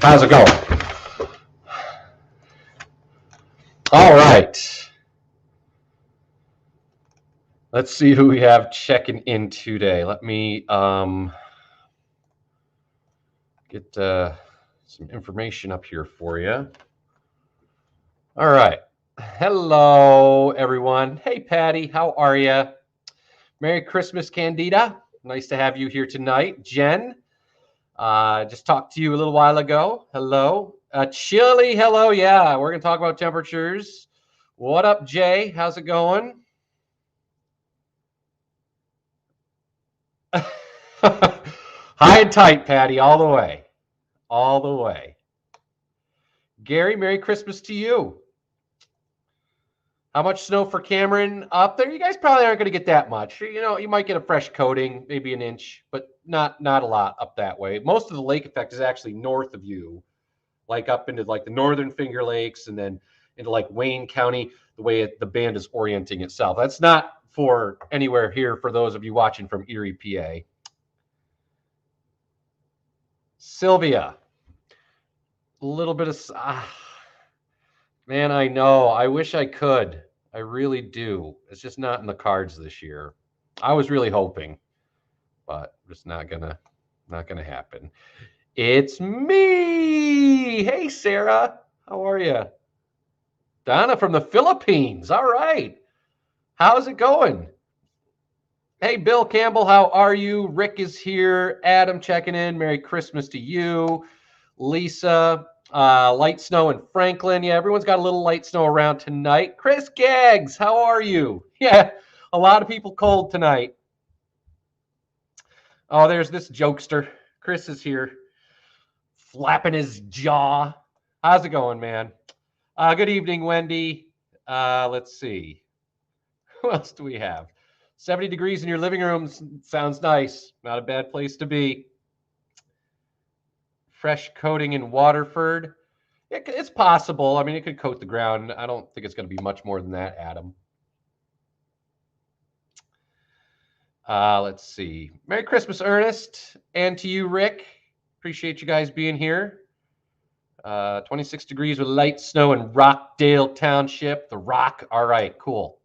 How's it going? All right. Let's see who we have checking in today. Let me get some information up here for you. All right. Hello, everyone. Hey, Patty. How are you? Merry Christmas, Candida. Nice to have you here tonight. Jen, just talked to you a little while ago. Hello. Chili, hello. Yeah, we're going to talk about temperatures. What up, Jay? How's it going? High and tight, Patty, all the way. All the way. Gary, Merry Christmas to you. How much snow for Cameron up there? You guys probably aren't going to get that much. You know, you might get a fresh coating, maybe an inch, but not a lot up that way. Most of the lake effect is actually north of you, like up into like the northern Finger Lakes and then into like Wayne County, the way the band is orienting itself. That's not for anywhere here for those of you watching from Erie, PA. Sylvia, a little bit of man, I know. I wish I could. I really do. It's just not in the cards this year. I was really hoping, but just not gonna happen. It's me. Hey, Sarah. How are you? Donna from the Philippines. All right. How's it going? Hey, Bill Campbell. How are you? Rick is here. Adam checking in. Merry Christmas to you. Lisa, light snow in Franklin. Yeah, everyone's got a little light snow around tonight. Chris Gaggs, how are you? Yeah, a lot of people cold tonight. Oh, there's this jokester. Chris is here, flapping his jaw. How's it going, man? Good evening, Wendy. Let's see. Who else do we have? 70 degrees in your living room sounds nice. Not a bad place to be. Fresh coating in Waterford. It's possible. I mean, it could coat the ground. I don't think it's going to be much more than that, Adam. Let's see. Merry Christmas, Ernest. And to you, Rick. Appreciate you guys being here. 26 degrees with light snow in Rockdale Township. The Rock. All right, cool.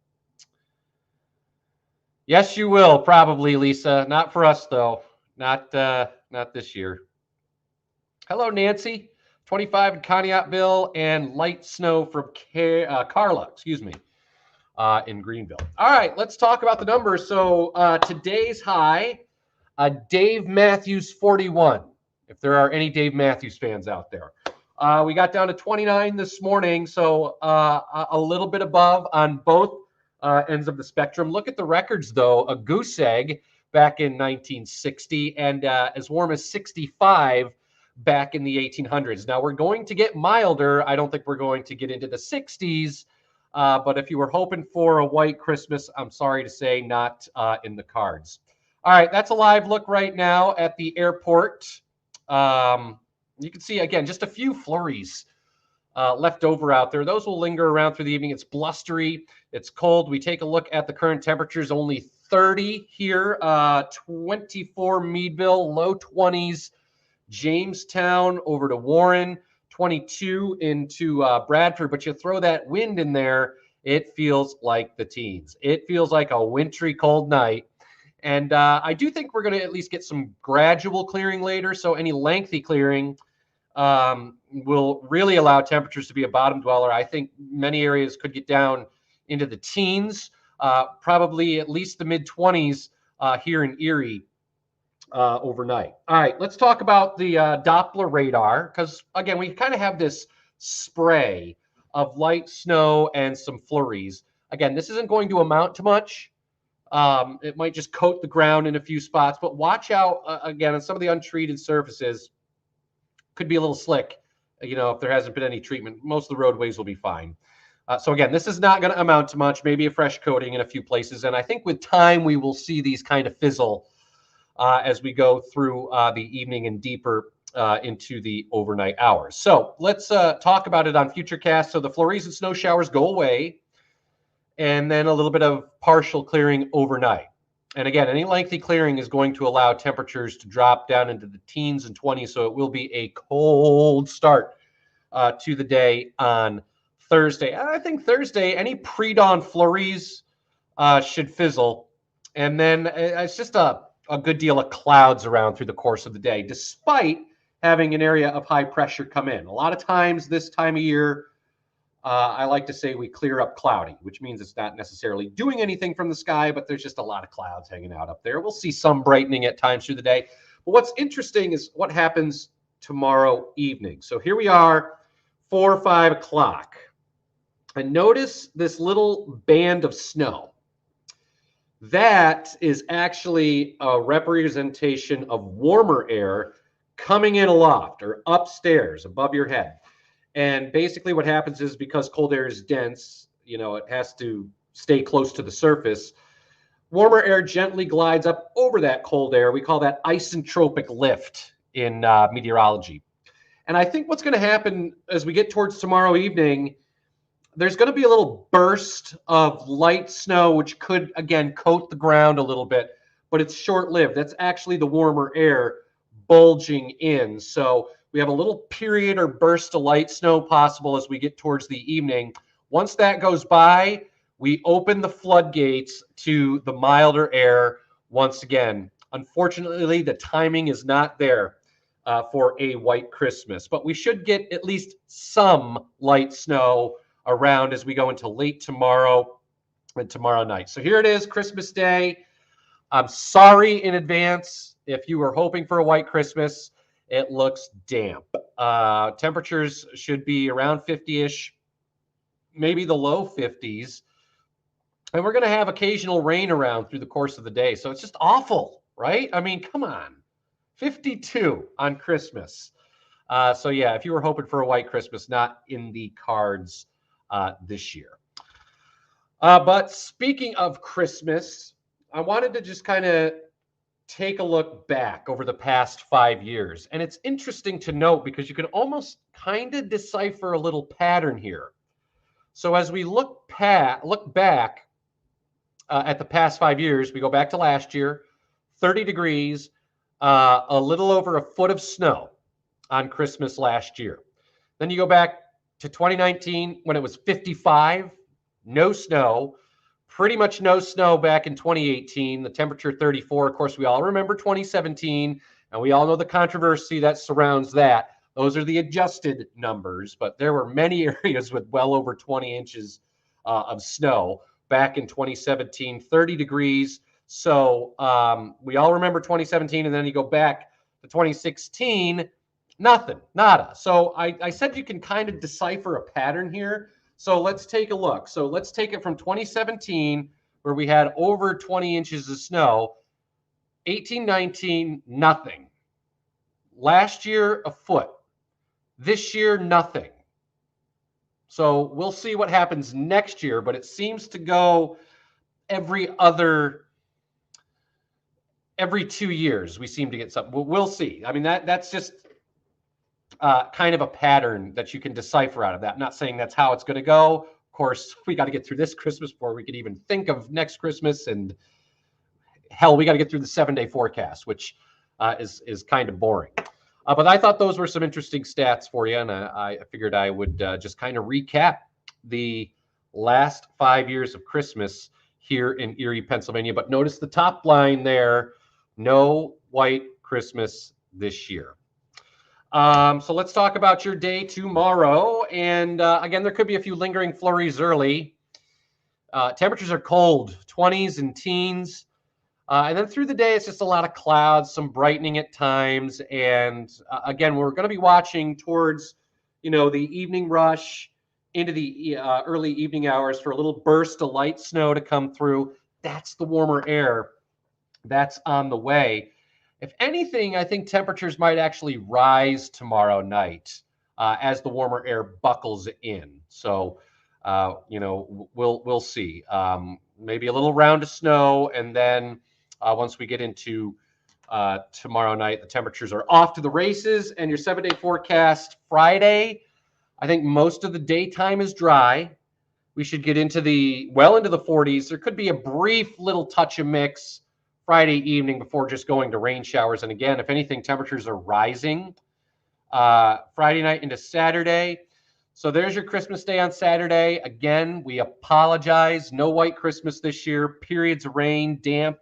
Yes, you will, probably, Lisa. Not for us, though. Not this year. Hello, Nancy. 25 in Conneautville and light snow from Carla, in Greenville. All right, let's talk about the numbers. So today's high, Dave Matthews 41, if there are any Dave Matthews fans out there. We got down to 29 this morning, so a little bit above on both ends of the spectrum. Look at the records, though. A goose egg back in 1960 and as warm as 65 back in the 1800s. Now, we're going to get milder. I don't think we're going to get into the 60s, but if you were hoping for a white Christmas, I'm sorry to say not in the cards. All right, that's a live look right now at the airport. You can see, again, just a few flurries left over out there. Those will linger around through the evening. It's blustery. It's cold. We take a look at the current temperatures, only 30 here, 24 Meadville, low 20s. Jamestown over to Warren, 22 into Bradford. But you throw that wind in there, it feels like the teens. It feels like a wintry cold night. And I do think we're going to at least get some gradual clearing later. So any lengthy clearing will really allow temperatures to be a bottom dweller. I think many areas could get down into the teens, probably at least the mid-20s here in Erie. Overnight. All right, let's talk about the Doppler radar, because again, we kind of have this spray of light snow and some flurries. Again, this isn't going to amount to much. It might just coat the ground in a few spots, but watch out again on some of the untreated surfaces. Could be a little slick, if there hasn't been any treatment. Most of the roadways will be fine. So again, this is not going to amount to much, maybe a fresh coating in a few places. And I think with time, we will see these kind of fizzle as we go through the evening and deeper into the overnight hours. So let's talk about it on Futurecast. So the flurries and snow showers go away, and then a little bit of partial clearing overnight. And again, any lengthy clearing is going to allow temperatures to drop down into the teens and 20s. So it will be a cold start to the day on Thursday. I think Thursday, any pre-dawn flurries should fizzle. And then it's just a good deal of clouds around through the course of the day, despite having an area of high pressure come in. A lot of times this time of year, I like to say we clear up cloudy, which means it's not necessarily doing anything from the sky, but there's just a lot of clouds hanging out up there. We'll see some brightening at times through the day. But what's interesting is what happens tomorrow evening. So here we are, 4 or 5 o'clock. And notice this little band of snow. That is actually a representation of warmer air coming in aloft or upstairs above your head. And basically what happens is because cold air is dense, it has to stay close to the surface. Warmer air gently glides up over that cold air. We call that isentropic lift in meteorology. And I think what's going to happen as we get towards tomorrow evening, there's going to be a little burst of light snow, which could, again, coat the ground a little bit, but it's short-lived. That's actually the warmer air bulging in. So we have a little period or burst of light snow possible as we get towards the evening. Once that goes by, we open the floodgates to the milder air once again. Unfortunately, the timing is not there for a white Christmas, but we should get at least some light snow around as we go into late tomorrow and tomorrow night. So here it is, Christmas Day. I'm sorry in advance if you were hoping for a white Christmas. It looks damp. Temperatures should be around 50-ish, maybe the low 50s. And we're going to have occasional rain around through the course of the day. So it's just awful, right? I mean, come on. 52 on Christmas. So yeah, if you were hoping for a white Christmas, not in the cards this year. But speaking of Christmas, I wanted to just kind of take a look back over the past 5 years. And it's interesting to note because you can almost kind of decipher a little pattern here. So as we look back at the past 5 years, we go back to last year, 30 degrees, a little over a foot of snow on Christmas last year. Then you go back to 2019 when it was 55, no snow. Pretty much no snow back in 2018, the temperature 34. Of course, we all remember 2017, and we all know the controversy that surrounds that. Those are the adjusted numbers, but there were many areas with well over 20 inches of snow back in 2017, 30 degrees. So we all remember 2017, and then you go back to 2016, nothing, nada. So I said you can kind of decipher a pattern here. So let's take a look. So let's take it from 2017, where we had over 20 inches of snow. 18, 19, nothing. Last year, a foot. This year, nothing. So we'll see what happens next year, but it seems to go every 2 years. We seem to get something. We'll see. I mean, that's just kind of a pattern that you can decipher out of that. I'm not saying that's how it's going to go. Of course, we got to get through this Christmas before we can even think of next Christmas. And hell, we got to get through the 7-day forecast, which is kind of boring. But I thought those were some interesting stats for you. And I figured I would just kind of recap the last 5 years of Christmas here in Erie, Pennsylvania. But notice the top line there, no white Christmas this year. So let's talk about your day tomorrow. And again, there could be a few lingering flurries early. Temperatures are cold, 20s and teens. And then through the day, it's just a lot of clouds, some brightening at times. And again, we're going to be watching towards, the evening rush into the early evening hours for a little burst of light snow to come through. That's the warmer air that's on the way. If anything, I think temperatures might actually rise tomorrow night as the warmer air buckles in. So, we'll see. Maybe a little round of snow, and then once we get into tomorrow night, the temperatures are off to the races. And your 7-day forecast Friday, I think most of the daytime is dry. We should get into the 40s. There could be a brief little touch of mix Friday evening before just going to rain showers. And again, if anything, temperatures are rising Friday night into Saturday. So there's your Christmas Day on Saturday. Again, we apologize. No white Christmas this year. Periods of rain, damp,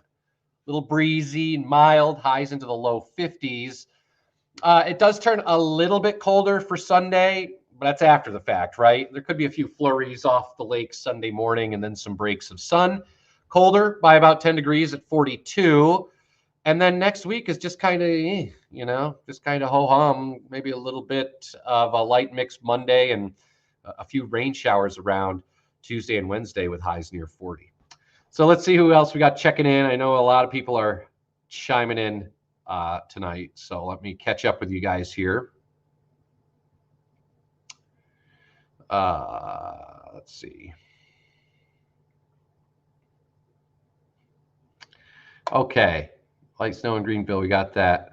little breezy and mild, highs into the low 50s. It does turn a little bit colder for Sunday, but that's after the fact, right? There could be a few flurries off the lake Sunday morning and then some breaks of sun. Colder by about 10 degrees at 42. And then next week is just kind of, just kind of ho-hum, maybe a little bit of a light mix Monday and a few rain showers around Tuesday and Wednesday with highs near 40. So let's see who else we got checking in. I know a lot of people are chiming in tonight. So let me catch up with you guys here. Let's see. Okay. Light snow in Greenville. We got that.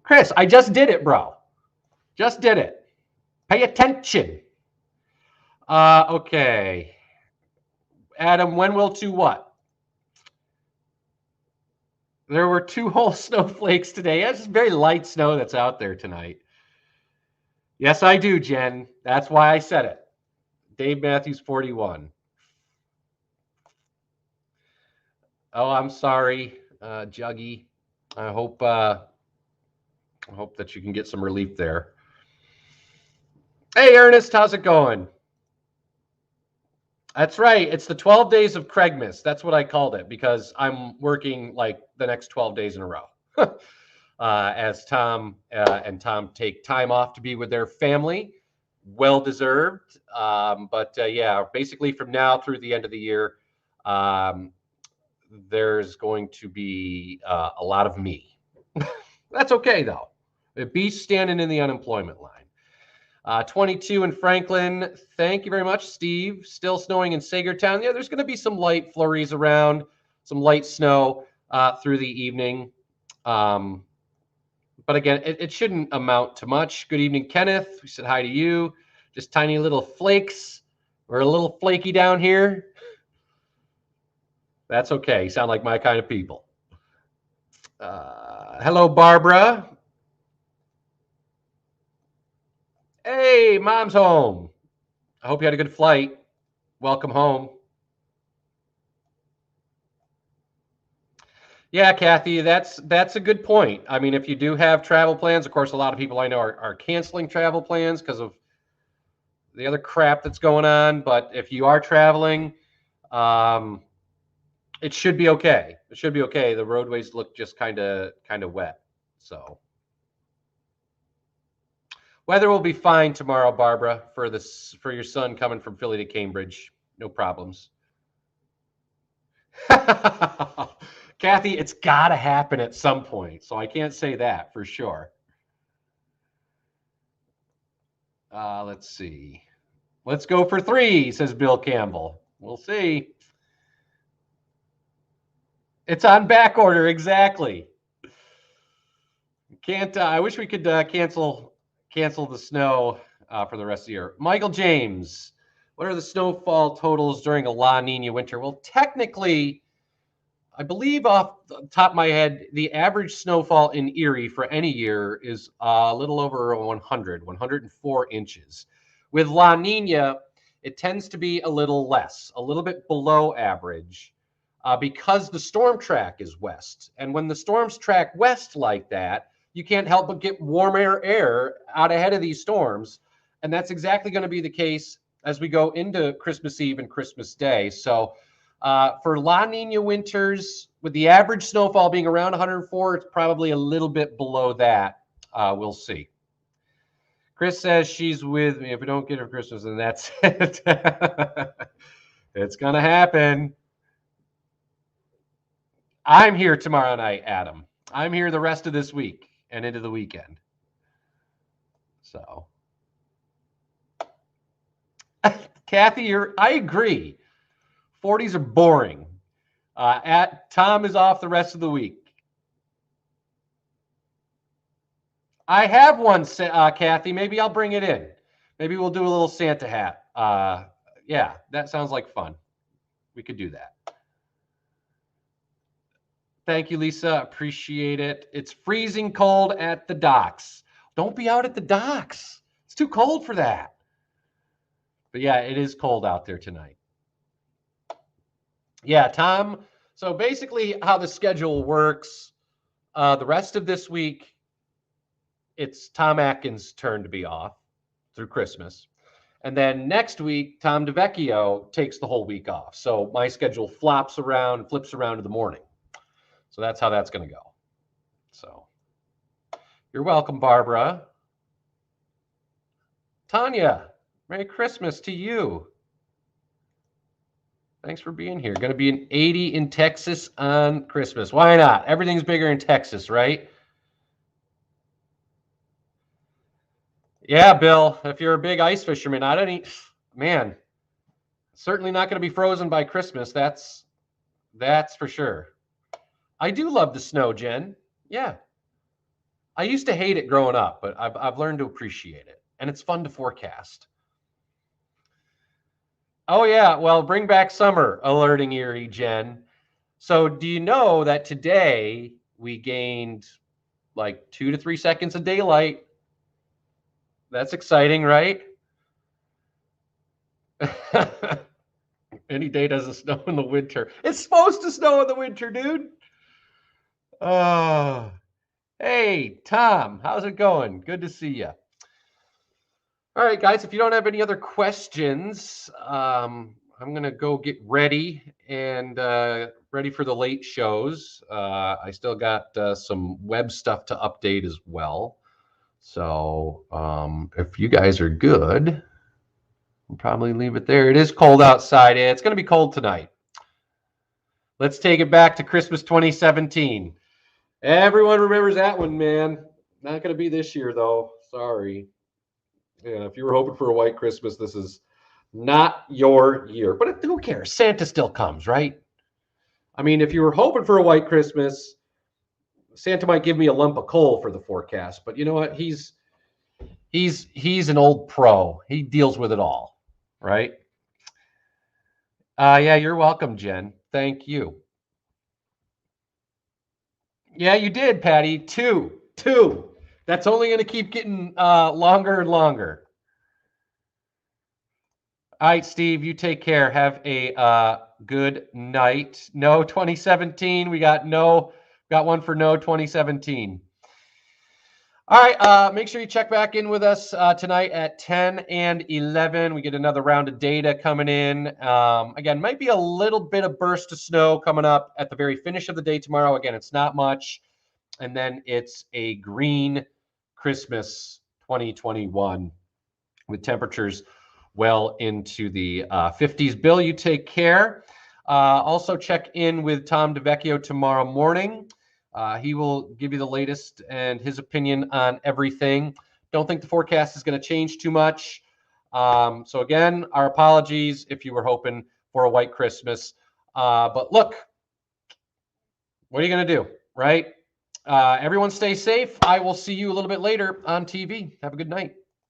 Chris, I just did it, bro. Just did it. Pay attention. Okay. Adam, when will to what? There were 2 whole snowflakes today. It's very light snow that's out there tonight. Yes, I do, Jen. That's why I said it. Dave Matthews, 41. Oh, I'm sorry, Juggy. I hope that you can get some relief there. Hey, Ernest, how's it going? That's right. It's the 12 days of Craigmas. That's what I called it because I'm working like the next 12 days in a row. As Tom and Tom take time off to be with their family. Well deserved. But yeah, basically from now through the end of the year, there's going to be a lot of me. That's okay, though. Be standing in the unemployment line. 22 in Franklin. Thank you very much, Steve. Still snowing in Sagertown. Yeah, there's going to be some light flurries around, some light snow through the evening. But again, it shouldn't amount to much. Good evening, Kenneth. We said hi to you. Just tiny little flakes. We're a little flaky down here. That's okay. You sound like my kind of people. Hello, Barbara. Hey, mom's home. I hope you had a good flight. Welcome home. Yeah, Kathy, that's a good point. I mean, if you do have travel plans, of course, a lot of people I know are canceling travel plans because of the other crap that's going on. But if you are traveling, it should be okay. It should be okay. The roadways look just kind of wet. So weather will be fine tomorrow, Barbara, for your son coming from Philly to Cambridge. No problems. Kathy, it's got to happen at some point. So I can't say that for sure. Let's see. Let's go for 3, says Bill Campbell. We'll see. It's on back order, exactly. Can't. I wish we could cancel the snow for the rest of the year. Michael James, what are the snowfall totals during a La Nina winter? Well, technically, I believe off the top of my head, the average snowfall in Erie for any year is a little over 104 inches. With La Nina, it tends to be a little less, a little bit below average, because the storm track is west. And when the storms track west like that, you can't help but get warmer air out ahead of these storms. And that's exactly going to be the case as we go into Christmas Eve and Christmas Day. So for La Nina winters, with the average snowfall being around 104, it's probably a little bit below that. We'll see. Chris says she's with me. If we don't get her Christmas, then that's it. It's going to happen. I'm here tomorrow night, Adam. I'm here the rest of this week and into the weekend. So, Kathy, I agree. 40s are boring. Tom is off the rest of the week. I have one, Kathy. Maybe I'll bring it in. Maybe we'll do a little Santa hat. Yeah, that sounds like fun. We could do that. Thank you, Lisa. Appreciate it. It's freezing cold at the docks. Don't be out at the docks. It's too cold for that. But yeah, it is cold out there tonight. Yeah, Tom. So basically, how the schedule works, the rest of this week, it's Tom Atkins' turn to be off through Christmas. And then next week, Tom DeVecchio takes the whole week off. So my schedule flips around to the morning. So that's how that's going to go. So you're welcome, Barbara. Tanya, Merry Christmas to you. Thanks for being here. Going to be an 80 in Texas on Christmas. Why not? Everything's bigger in Texas, right? Yeah, Bill, if you're a big ice fisherman, I don't eat, man, certainly not going to be frozen by Christmas. That's for sure. I do love the snow, Jen. Yeah. I used to hate it growing up, but I've learned to appreciate it. And it's fun to forecast. Oh, yeah. Well, bring back summer, alerting Erie, Jen. So do you know that today we gained like 2 to 3 seconds of daylight? That's exciting, right? Any day doesn't snow in the winter. It's supposed to snow in the winter, dude. Oh, hey, Tom, how's it going? Good to see you. All right, guys, if you don't have any other questions, I'm going to go get ready and ready for the late shows. I still got some web stuff to update as well. So if you guys are good, we'll probably leave it there. It is cold outside. It's going to be cold tonight. Let's take it back to Christmas 2017. Everyone remembers that one, man. Not going to be this year, though. Sorry. Yeah, if you were hoping for a white Christmas, this is not your year. But who cares? Santa still comes, right? I mean, if you were hoping for a white Christmas, Santa might give me a lump of coal for the forecast. But you know what? He's an old pro. He deals with it all, right? Yeah, you're welcome, Jen. Thank you. Yeah, you did, Patty. Two. That's only going to keep getting longer and longer. All right, Steve, you take care. Have a good night. No 2017. We got one for no 2017. All right, make sure you check back in with us tonight at 10 and 11. We get another round of data coming in. Again, might be a little bit of burst of snow coming up at the very finish of the day tomorrow. Again, it's not much. And then it's a green Christmas 2021 with temperatures well into the 50s. Bill, you take care. Also check in with Tom DeVecchio tomorrow morning. He will give you the latest and his opinion on everything. Don't think the forecast is going to change too much. So again, our apologies if you were hoping for a white Christmas. But look, what are you going to do, right? Everyone stay safe. I will see you a little bit later on TV. Have a good night.